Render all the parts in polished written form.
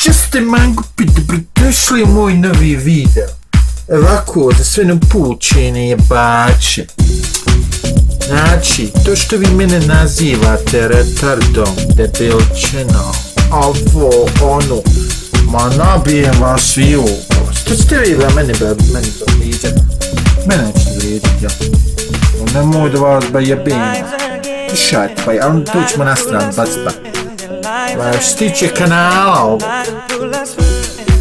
Česte mangupi, dobrodošli u moj novi video. Ovako, za sve napućene jebače. Znači, to što vi mene nazivate retardom, debilčenom, ovo, ono, ma nabijem vas svi u ugost. To ste vi da mene vrijeđati. Mene nećete vrijeđati, ja. Nemoj da vas ba jebim. Šajte, pa ali tu ćemo na stranu baciti. Što se tiče kanala ovog,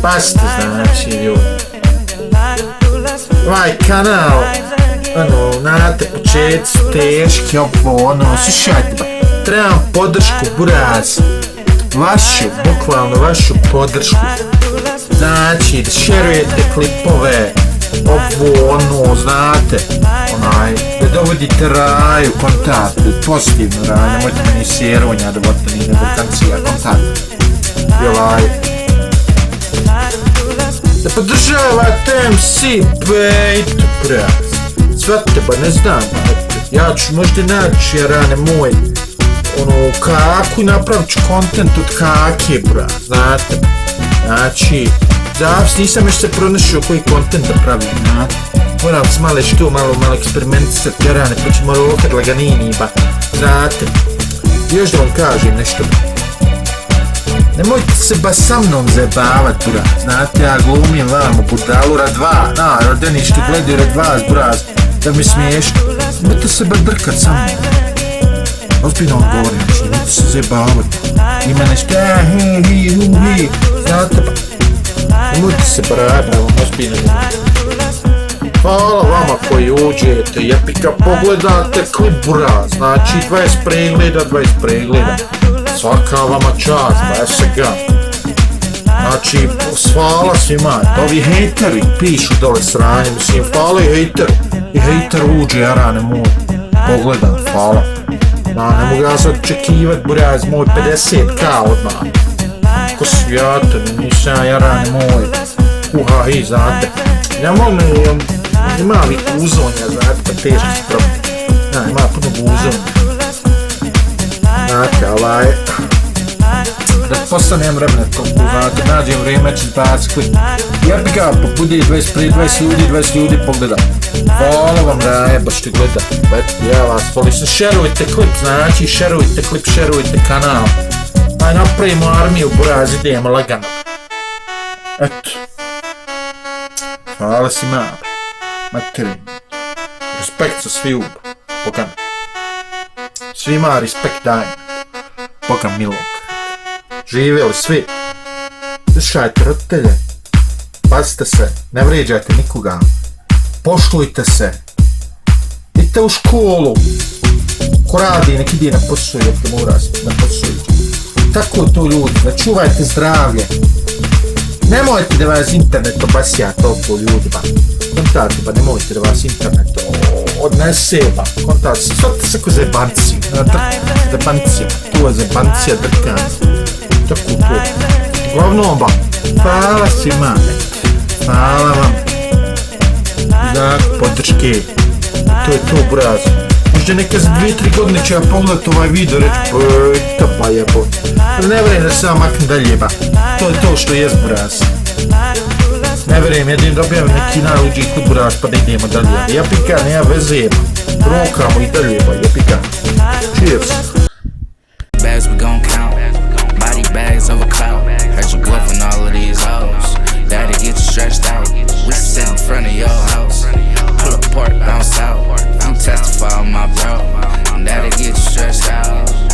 pasite znači ljudi, ovaj kanal, ono, znate, početci teški, ono, slušajte ba, trebam podršku, buraz, vašu, bukvalno vašu podršku, znači, da šerujete klipove, ono, znate, da dovodite Raju kontakt, pozitivno Raju, nemojte meni sjeronja da vodite ni nebukancija kontakt. I da podržavate MC Bejtu, braz. Svatite ba, ne znam, ja ću možda naći, rane moj, ono, kaku i napravit ću kontent od kake, braz, znate. Znači, zavis nisam još se pronašao koji kontent da pravim, znate. Moram se malo što, malo eksperimentisati, jarane, pa ćemo rokat laganini, ba, znate. Još da vam kažem nešto. Nemojte se ba sa mnom zajebavat, buraz, znate, ja glumim vamo budalu Radva, rodeni što gledaju Radvaz, buraz, da mi smiješno. Nemojte se ba drkat sa mnom. Ozbiljno vam govorim, znači, nemojte se zajebavat. Ima nešto, hi, znate ba. Nemojte se brati, evo, ozbiljno govorim. Hvala vama koji uđete, jepika, pogledate klip, buraz, znači 20 pregleda, svaka vama čast, ba se ga. Znači, hvala svima, ovi hejteri pišu dole sranje, mislim, hvala i hejter uđe, jarane moj, pogledam, hvala. Ne mogu ja sad očekivat, buraz, moj 50k odmah, ko svijate, nisam jarane moj, hi, znate, ja molim, ima ovih uzonja, znate, pa teško se probiti. Ima puno uzonja. Znate, da postanem vremena toliko, znate, nađem vrijeme, ću baciti klip. Jebi ga, pa bude 20 ljudi pogleda. Hvala vam Raje, baš ti gleda. Ja vas volim, šerujte klip, znači, šerujte klip, šerujte kanal. Aj, napravimo armiju, buraz, idemo lagano. Eto. Hvala si mama. Materin. Respekt za svi Boga mi. Svima respekt dajem. Boga milog. Živjeli svi. Slušajte roditelje. Pazite se. Ne vrijeđajte nikoga. Poštujte se. Idite u školu. Ko radi nek ide na posao jer te mora na posao. Tako je to ljudi. Da čuvajte zdravlje. Nemojte da vas internet obasija toliko ljudima. Kontate ba, nemojte da vas internet odnese ba. Kontate se, shvatite se ko zebanci. Zebancija, tu je zebancija drkanca. Tako to. Uglavnom ba, hvala svima. Hvala vam. Znak podrške. To je to, buraz. Možda neka za 2-3 godine će ja pogledat ovaj video reći pa jebot. Ne vjerujem da se vam makne dalje ba. To je to što je buraz. Ne vjerujem, jedin dobijem neki najluđi kod buraz pa da idemo dalje. Jepika, nema veze ba. Rokamo i dalje ba, jepika. Cheers. Bags we gon' count, body bags of a cloud. Heard you bluffing all of these hoes. Daddy get you stretched out. We sit in front of your house. Pull up park, bounce out. You testify on my bro. Daddy get you stretched out.